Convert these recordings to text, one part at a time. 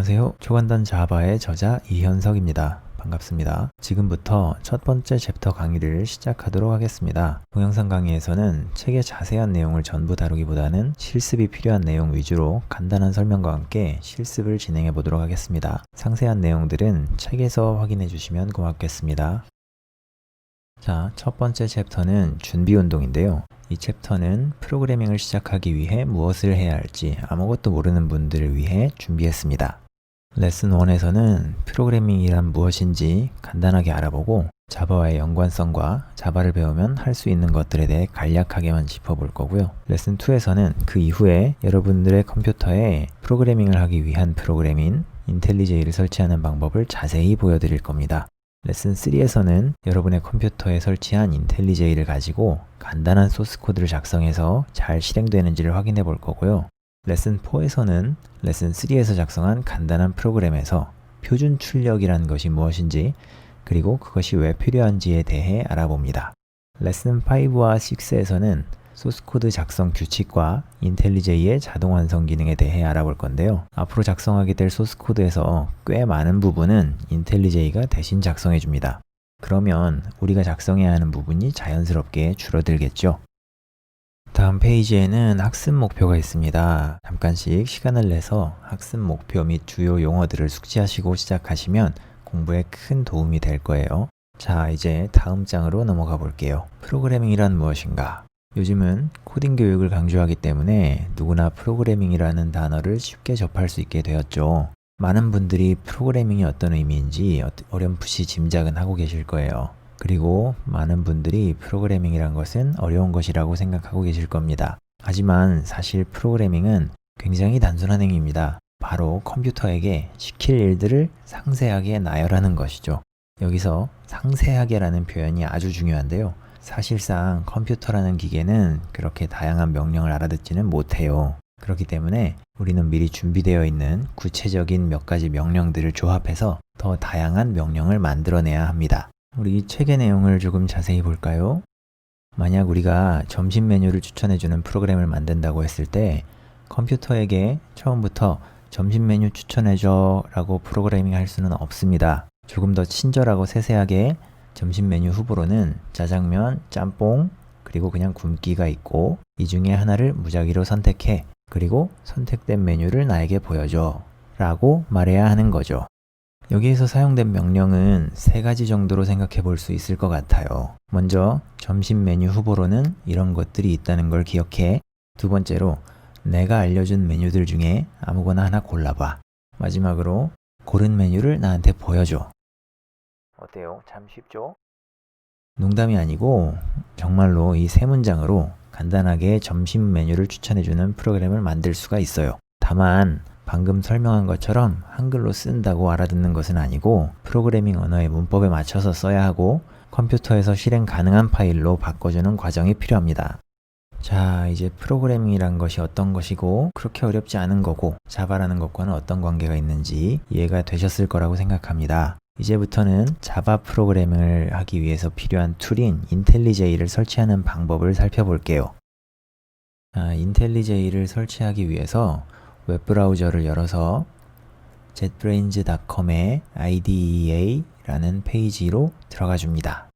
안녕하세요. 초간단 자바의 저자 이현석입니다. 반갑습니다. 지금부터 첫 번째 챕터 강의를 시작하도록 하겠습니다. 동영상 강의에서는 책의 자세한 내용을 전부 다루기보다는 실습이 필요한 내용 위주로 간단한 설명과 함께 실습을 진행해 보도록 하겠습니다. 상세한 내용들은 책에서 확인해 주시면 고맙겠습니다. 자, 첫 번째 챕터는 준비 운동인데요. 이 챕터는 프로그래밍을 시작하기 위해 무엇을 해야 할지 아무것도 모르는 분들을 위해 준비했습니다. 레슨 1에서는 프로그래밍이란 무엇인지 간단하게 알아보고 자바와의 연관성과 자바를 배우면 할 수 있는 것들에 대해 간략하게만 짚어볼 거고요. 레슨 2에서는 그 이후에 여러분들의 컴퓨터에 프로그래밍을 하기 위한 프로그램인 인텔리제이를 설치하는 방법을 자세히 보여드릴 겁니다. 레슨 3에서는 여러분의 컴퓨터에 설치한 인텔리제이를 가지고 간단한 소스 코드를 작성해서 잘 실행되는지를 확인해 볼 거고요. 레슨 4에서는 레슨 3에서 작성한 간단한 프로그램에서 표준 출력이라는 것이 무엇인지 그리고 그것이 왜 필요한지에 대해 알아봅니다. 레슨 5와 6에서는 소스코드 작성 규칙과 인텔리제이의 자동 완성 기능에 대해 알아볼 건데요. 앞으로 작성하게 될 소스코드에서 꽤 많은 부분은 인텔리제이가 대신 작성해 줍니다. 그러면 우리가 작성해야 하는 부분이 자연스럽게 줄어들겠죠. 다음 페이지에는 학습 목표가 있습니다. 잠깐씩 시간을 내서 학습 목표 및 주요 용어들을 숙지하시고 시작하시면 공부에 큰 도움이 될 거예요. 자, 이제 다음 장으로 넘어가 볼게요. 프로그래밍이란 무엇인가? 요즘은 코딩 교육을 강조하기 때문에 누구나 프로그래밍이라는 단어를 쉽게 접할 수 있게 되었죠. 많은 분들이 프로그래밍이 어떤 의미인지 어렴풋이 짐작은 하고 계실 거예요. 그리고 많은 분들이 프로그래밍이란 것은 어려운 것이라고 생각하고 계실 겁니다. 하지만 사실 프로그래밍은 굉장히 단순한 행위입니다. 바로 컴퓨터에게 시킬 일들을 상세하게 나열하는 것이죠. 여기서 상세하게라는 표현이 아주 중요한데요. 사실상 컴퓨터라는 기계는 그렇게 다양한 명령을 알아듣지는 못해요. 그렇기 때문에 우리는 미리 준비되어 있는 구체적인 몇 가지 명령들을 조합해서 더 다양한 명령을 만들어내야 합니다. 우리 책의 내용을 조금 자세히 볼까요? 만약 우리가 점심 메뉴를 추천해주는 프로그램을 만든다고 했을 때 컴퓨터에게 처음부터 점심 메뉴 추천해줘 라고 프로그래밍 할 수는 없습니다. 조금 더 친절하고 세세하게 점심 메뉴 후보로는 짜장면, 짬뽕, 그리고 그냥 굶기가 있고 이 중에 하나를 무작위로 선택해 그리고 선택된 메뉴를 나에게 보여줘 라고 말해야 하는 거죠. 여기에서 사용된 명령은 3가지 정도로 생각해 볼 수 있을 것 같아요. 먼저 점심 메뉴 후보로는 이런 것들이 있다는 걸 기억해. 두 번째로 내가 알려준 메뉴들 중에 아무거나 하나 골라봐. 마지막으로 고른 메뉴를 나한테 보여줘. 어때요? 참 쉽죠? 농담이 아니고 정말로 이 3문장으로 간단하게 점심 메뉴를 추천해주는 프로그램을 만들 수가 있어요. 다만 방금 설명한 것처럼 한글로 쓴다고 알아듣는 것은 아니고 프로그래밍 언어의 문법에 맞춰서 써야 하고 컴퓨터에서 실행 가능한 파일로 바꿔주는 과정이 필요합니다. 자, 이제 프로그래밍이란 것이 어떤 것이고 그렇게 어렵지 않은 거고 자바라는 것과는 어떤 관계가 있는지 이해가 되셨을 거라고 생각합니다. 이제부터는 자바 프로그래밍을 하기 위해서 필요한 툴인 인텔리제이를 설치하는 방법을 살펴볼게요. 인텔리제이를 설치하기 위해서 웹브라우저를 열어서 jetbrains.com의 IDEA라는 페이지로 들어가 줍니다.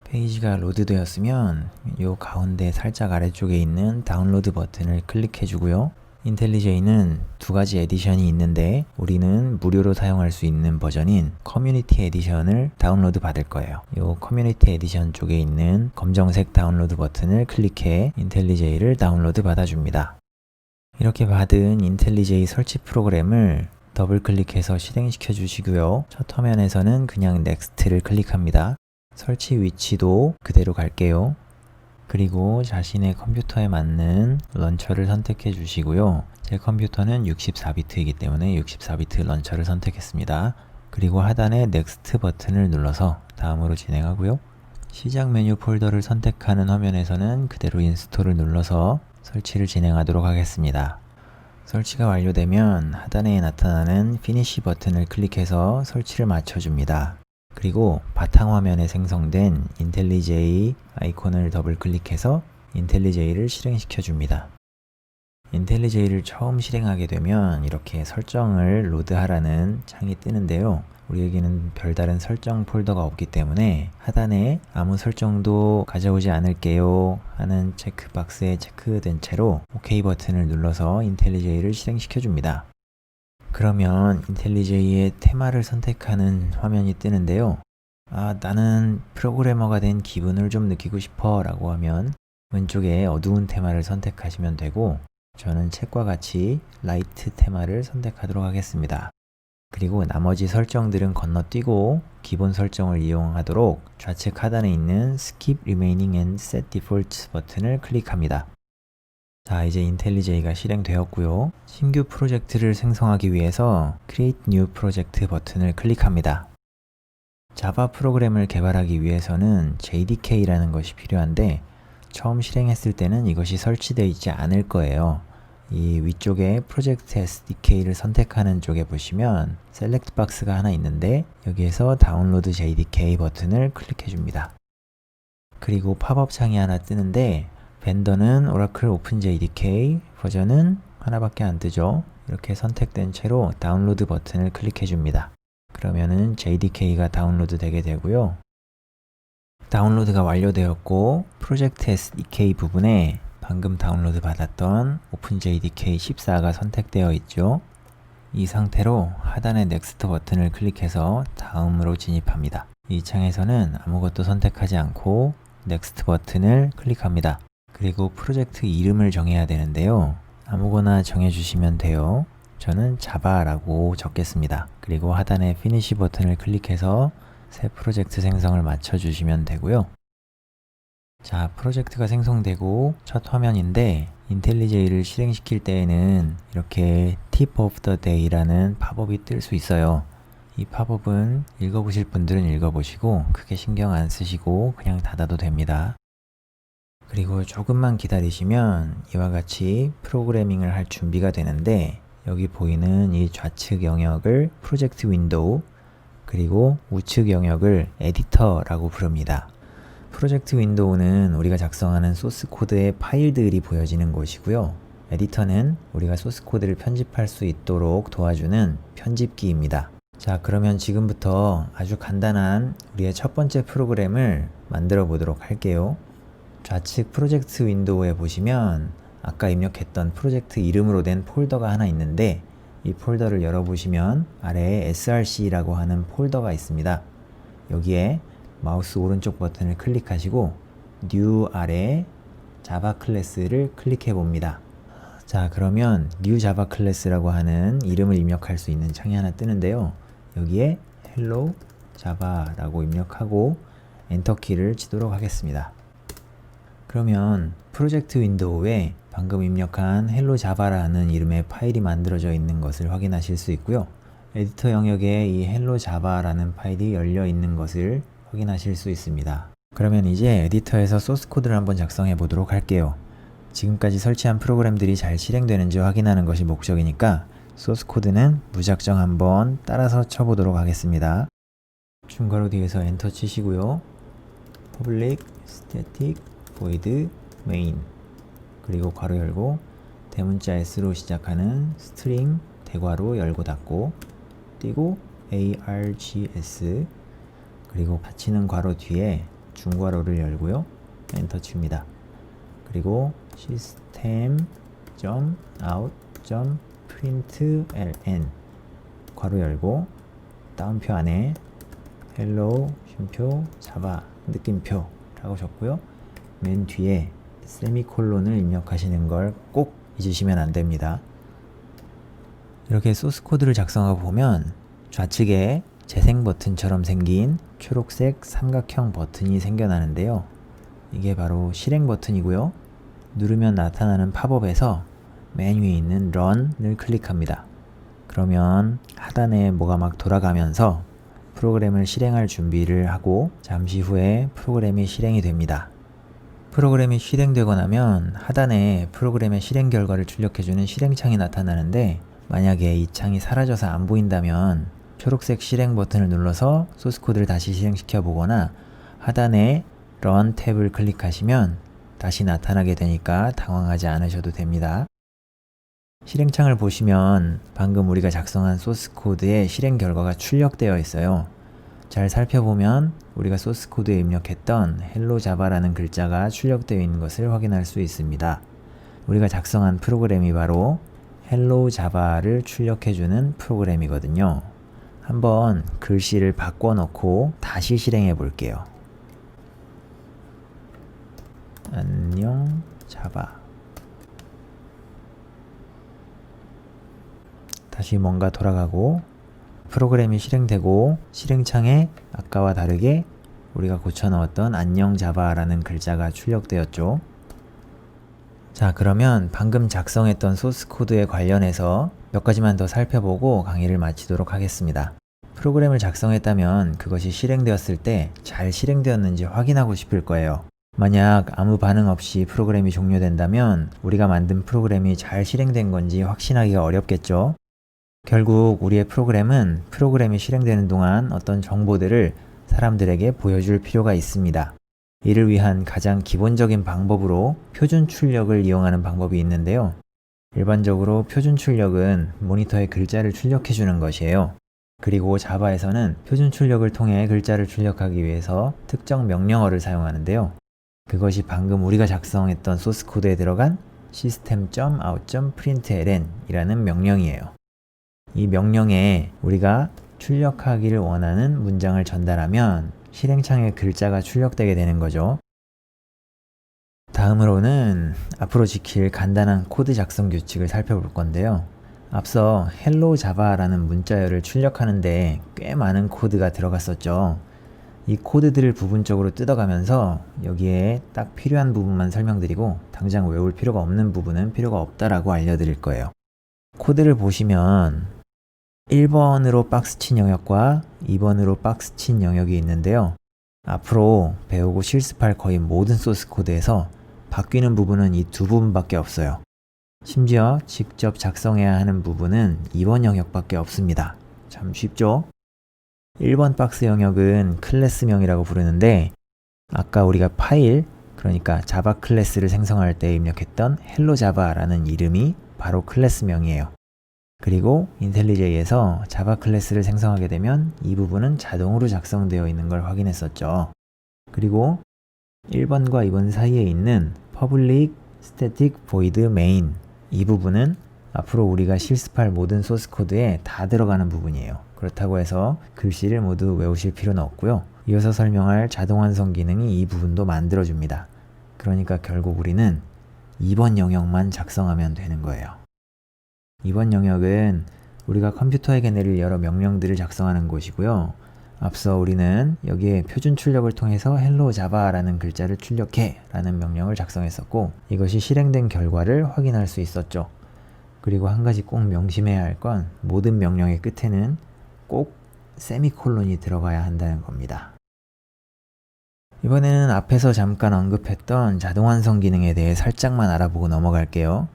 페이지가 로드되었으면 이 가운데 살짝 아래쪽에 있는 다운로드 버튼을 클릭해 주고요. 인텔리제이는 2가지 에디션이 있는데 우리는 무료로 사용할 수 있는 버전인 커뮤니티 에디션을 다운로드 받을 거예요. 이 커뮤니티 에디션 쪽에 있는 검정색 다운로드 버튼을 클릭해 인텔리제이를 다운로드 받아줍니다. 이렇게 받은 인텔리제이 설치 프로그램을 더블 클릭해서 실행시켜 주시고요. 첫 화면에서는 그냥 넥스트를 클릭합니다. 설치 위치도 그대로 갈게요. 그리고 자신의 컴퓨터에 맞는 런처를 선택해 주시고요. 제 컴퓨터는 64비트이기 때문에 64비트 런처를 선택했습니다. 그리고 하단의 넥스트 버튼을 눌러서 다음으로 진행하고요. 시작 메뉴 폴더를 선택하는 화면에서는 그대로 인스톨을 눌러서 설치를 진행하도록 하겠습니다. 설치가 완료되면 하단에 나타나는 피니시 버튼을 클릭해서 설치를 맞춰줍니다. 그리고 바탕화면에 생성된 인텔리제이 아이콘을 더블 클릭해서 인텔리제이를 실행시켜 줍니다. 인텔리제이를 처음 실행하게 되면 이렇게 설정을 로드하라는 창이 뜨는데요. 우리에게는 별다른 설정 폴더가 없기 때문에 하단에 아무 설정도 가져오지 않을게요 하는 체크박스에 체크된 채로 OK 버튼을 눌러서 인텔리제이를 실행시켜 줍니다. 그러면 인텔리제이의 테마를 선택하는 화면이 뜨는데요. 나는 프로그래머가 된 기분을 좀 느끼고 싶어 라고 하면 왼쪽에 어두운 테마를 선택하시면 되고, 저는 책과 같이 라이트 테마를 선택하도록 하겠습니다. 그리고 나머지 설정들은 건너뛰고 기본 설정을 이용하도록 좌측 하단에 있는 Skip Remaining and Set Defaults 버튼을 클릭합니다. 자, 이제 인텔리제이가 실행되었고요. 신규 프로젝트를 생성하기 위해서 Create New Project 버튼을 클릭합니다. 자바 프로그램을 개발하기 위해서는 JDK라는 것이 필요한데 처음 실행했을 때는 이것이 설치되어 있지 않을 거예요. 이 위쪽에 프로젝트 SDK를 선택하는 쪽에 보시면 셀렉트 박스가 하나 있는데 여기에서 다운로드 JDK 버튼을 클릭해 줍니다. 그리고 팝업 창이 하나 뜨는데 벤더는 오라클 오픈 JDK, 버전은 하나밖에 안 뜨죠. 이렇게 선택된 채로 다운로드 버튼을 클릭해 줍니다. 그러면은 JDK가 다운로드 되게 되고요. 다운로드가 완료되었고 프로젝트 SDK 부분에 방금 다운로드 받았던 OpenJDK 14가 선택되어 있죠. 이 상태로 하단의 Next 버튼을 클릭해서 다음으로 진입합니다. 이 창에서는 아무것도 선택하지 않고 Next 버튼을 클릭합니다. 그리고 프로젝트 이름을 정해야 되는데요. 아무거나 정해주시면 돼요. 저는 자바라고 적겠습니다. 그리고 하단의 Finish 버튼을 클릭해서 새 프로젝트 생성을 맞춰주시면 되고요. 자, 프로젝트가 생성되고 첫 화면인데 인텔리제이를 실행시킬 때에는 이렇게 Tip of the Day라는 팝업이 뜰 수 있어요. 이 팝업은 읽어보실 분들은 읽어보시고 크게 신경 안 쓰시고 그냥 닫아도 됩니다. 그리고 조금만 기다리시면 이와 같이 프로그래밍을 할 준비가 되는데 여기 보이는 이 좌측 영역을 프로젝트 윈도우, 그리고 우측 영역을 에디터라고 부릅니다. 프로젝트 윈도우는 우리가 작성하는 소스 코드의 파일들이 보여지는 곳이고요. 에디터는 우리가 소스 코드를 편집할 수 있도록 도와주는 편집기입니다. 자, 그러면 지금부터 아주 간단한 우리의 첫 번째 프로그램을 만들어 보도록 할게요. 좌측 프로젝트 윈도우에 보시면 아까 입력했던 프로젝트 이름으로 된 폴더가 하나 있는데 이 폴더를 열어보시면 아래에 src라고 하는 폴더가 있습니다. 여기에 마우스 오른쪽 버튼을 클릭하시고 New 아래 자바 클래스를 클릭해 봅니다. 자, 그러면 New Java 클래스라고 하는 이름을 입력할 수 있는 창이 하나 뜨는데요. 여기에 Hello Java라고 입력하고 엔터키를 치도록 하겠습니다. 그러면 프로젝트 윈도우에 방금 입력한 Hello Java라는 이름의 파일이 만들어져 있는 것을 확인하실 수 있고요. 에디터 영역에 이 Hello Java라는 파일이 열려 있는 것을 확인하실 수 있습니다. 그러면 이제 에디터에서 소스 코드를 한번 작성해 보도록 할게요. 지금까지 설치한 프로그램들이 잘 실행되는지 확인하는 것이 목적이니까 소스 코드는 무작정 한번 따라서 쳐보도록 하겠습니다. 중괄호 뒤에서 엔터 치시고요. public static void main, 그리고 괄호 열고 대문자 s로 시작하는 string 대괄호 열고 닫고 띄고 args, 그리고 닫히는 괄호 뒤에 중괄호를 열고요. 엔터 칩니다. 그리고 system.out.println 괄호 열고 다운표 안에 hello 쉼표 java 느낌표 라고 적고요. 맨 뒤에 세미콜론을 입력하시는 걸 꼭 잊으시면 안 됩니다. 이렇게 소스 코드를 작성하고 보면 좌측에 재생 버튼처럼 생긴 초록색 삼각형 버튼이 생겨나는데요. 이게 바로 실행 버튼이고요. 누르면 나타나는 팝업에서 맨 위에 있는 Run을 클릭합니다. 그러면 하단에 뭐가 막 돌아가면서 프로그램을 실행할 준비를 하고 잠시 후에 프로그램이 실행이 됩니다. 프로그램이 실행되고 나면 하단에 프로그램의 실행 결과를 출력해주는 실행창이 나타나는데 만약에 이 창이 사라져서 안 보인다면 초록색 실행 버튼을 눌러서 소스 코드를 다시 실행시켜 보거나 하단에 Run 탭을 클릭하시면 다시 나타나게 되니까 당황하지 않으셔도 됩니다. 실행창을 보시면 방금 우리가 작성한 소스 코드의 실행 결과가 출력되어 있어요. 잘 살펴보면 우리가 소스 코드에 입력했던 헬로 자바라는 글자가 출력되어 있는 것을 확인할 수 있습니다. 우리가 작성한 프로그램이 바로 헬로 자바를 출력해주는 프로그램이거든요. 한번 글씨를 바꿔놓고 다시 실행해 볼게요. 안녕 자바. 다시 뭔가 돌아가고 프로그램이 실행되고 실행창에 아까와 다르게 우리가 고쳐넣었던 안녕 자바라는 글자가 출력되었죠. 자, 그러면 방금 작성했던 소스 코드에 관련해서 몇 가지만 더 살펴보고 강의를 마치도록 하겠습니다. 프로그램을 작성했다면 그것이 실행되었을 때 잘 실행되었는지 확인하고 싶을 거예요. 만약 아무 반응 없이 프로그램이 종료된다면 우리가 만든 프로그램이 잘 실행된 건지 확신하기가 어렵겠죠. 결국 우리의 프로그램은 프로그램이 실행되는 동안 어떤 정보들을 사람들에게 보여줄 필요가 있습니다. 이를 위한 가장 기본적인 방법으로 표준 출력을 이용하는 방법이 있는데요. 일반적으로 표준 출력은 모니터에 글자를 출력해 주는 것이에요. 그리고 자바에서는 표준 출력을 통해 글자를 출력하기 위해서 특정 명령어를 사용하는데요. 그것이 방금 우리가 작성했던 소스 코드에 들어간 system.out.println 이라는 명령이에요. 이 명령에 우리가 출력하기를 원하는 문장을 전달하면 실행창에 글자가 출력되게 되는 거죠. 다음으로는 앞으로 지킬 간단한 코드 작성 규칙을 살펴볼 건데요. 앞서 hello java라는 문자열을 출력하는데 꽤 많은 코드가 들어갔었죠. 이 코드들을 부분적으로 뜯어가면서 여기에 딱 필요한 부분만 설명드리고 당장 외울 필요가 없는 부분은 필요가 없다라고 알려드릴 거예요. 코드를 보시면 1번으로 박스친 영역과 2번으로 박스친 영역이 있는데요. 앞으로 배우고 실습할 거의 모든 소스 코드에서 바뀌는 부분은 이 두 부분밖에 없어요. 심지어 직접 작성해야 하는 부분은 2번 영역밖에 없습니다. 참 쉽죠? 1번 박스 영역은 클래스명이라고 부르는데 아까 우리가 파일, 그러니까 자바 클래스를 생성할 때 입력했던 헬로 자바라는 이름이 바로 클래스명이에요. 그리고 인텔리제이에서 자바 클래스를 생성하게 되면 이 부분은 자동으로 작성되어 있는 걸 확인했었죠. 그리고 1번과 2번 사이에 있는 public static void main 이 부분은 앞으로 우리가 실습할 모든 소스 코드에 다 들어가는 부분이에요. 그렇다고 해서 글씨를 모두 외우실 필요는 없고요. 이어서 설명할 자동 완성 기능이 이 부분도 만들어줍니다. 그러니까 결국 우리는 2번 영역만 작성하면 되는 거예요. 이번 영역은 우리가 컴퓨터에게 내릴 여러 명령들을 작성하는 곳이고요. 앞서 우리는 여기에 표준 출력을 통해서 hello java라는 글자를 출력해 라는 명령을 작성했었고 이것이 실행된 결과를 확인할 수 있었죠. 그리고 한 가지 꼭 명심해야 할 건 모든 명령의 끝에는 꼭 세미콜론이 들어가야 한다는 겁니다. 이번에는 앞에서 잠깐 언급했던 자동 완성 기능에 대해 살짝만 알아보고 넘어갈게요.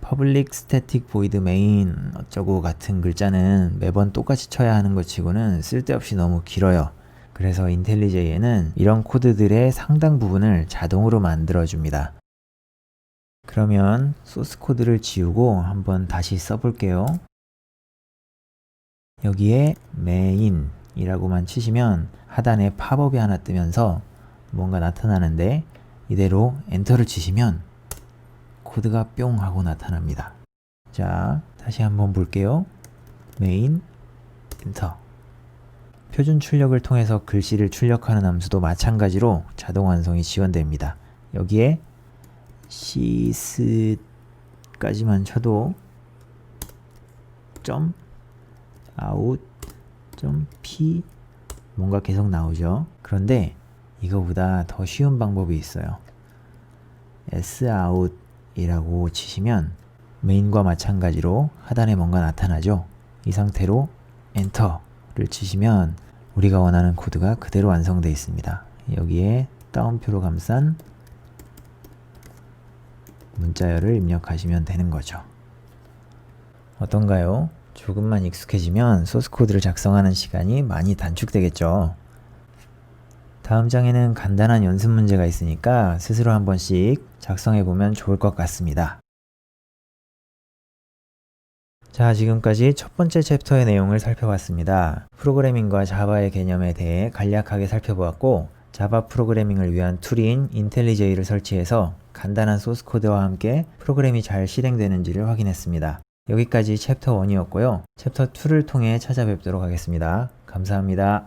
public static void main 어쩌고 같은 글자는 매번 똑같이 쳐야 하는 것 치고는 쓸데없이 너무 길어요. 그래서 인텔리제이에는 이런 코드들의 상당 부분을 자동으로 만들어줍니다. 그러면 소스 코드를 지우고 한번 다시 써볼게요. 여기에 main 이라고만 치시면 하단에 팝업이 하나 뜨면서 뭔가 나타나는데 이대로 엔터를 치시면 코드가 뿅 하고 나타납니다. 자, 다시 한번 볼게요. main, 엔터. 표준 출력을 통해서 글씨를 출력하는 함수도 마찬가지로 자동 완성이 지원됩니다. 여기에 sys까지만 쳐도 .out, .p 뭔가 계속 나오죠. 그런데 이거보다 더 쉬운 방법이 있어요. sout 이라고 치시면 메인과 마찬가지로 하단에 뭔가 나타나죠. 이 상태로 엔터를 치시면 우리가 원하는 코드가 그대로 완성되어 있습니다. 여기에 따옴표로 감싼 문자열을 입력하시면 되는 거죠. 어떤가요? 조금만 익숙해지면 소스 코드를 작성하는 시간이 많이 단축되겠죠. 다음 장에는 간단한 연습 문제가 있으니까 스스로 한 번씩 작성해 보면 좋을 것 같습니다. 자, 지금까지 첫 번째 챕터의 내용을 살펴봤습니다. 프로그래밍과 자바의 개념에 대해 간략하게 살펴보았고, 자바 프로그래밍을 위한 툴인 인텔리제이를 설치해서 간단한 소스 코드와 함께 프로그램이 잘 실행되는지를 확인했습니다. 여기까지 챕터 1이었고요. 챕터 2를 통해 찾아뵙도록 하겠습니다. 감사합니다.